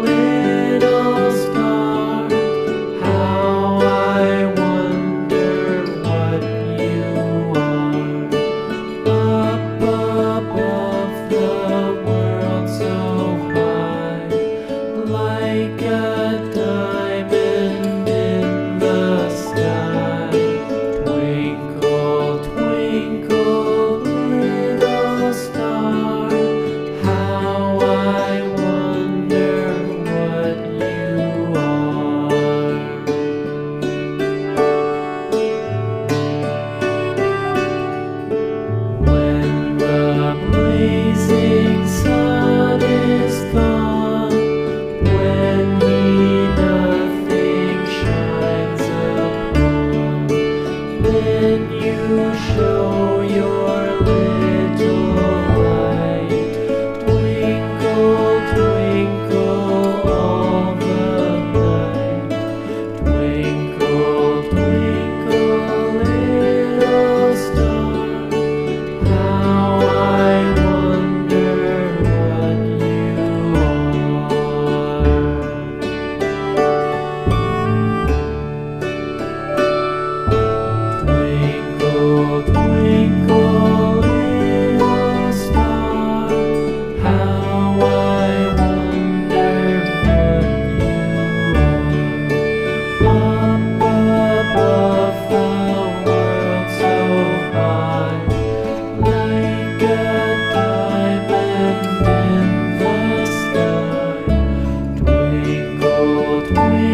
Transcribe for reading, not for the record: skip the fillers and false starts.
little star, how I wonder what you are. Up above the world so high, like a diamond in the sky. Twinkle, twinkle, little star, how I wonder what you are. When the blazing sun is gone, when he nothing shines upon, then you show your little light. Twinkle, twinkle all the night. Twinkle, twinkle, little star, how I wonder what you are. Twinkle, twinkle, little star, how I wonder what you are. Up above the world so high, like a diamond in the sky. Twinkle, twinkle,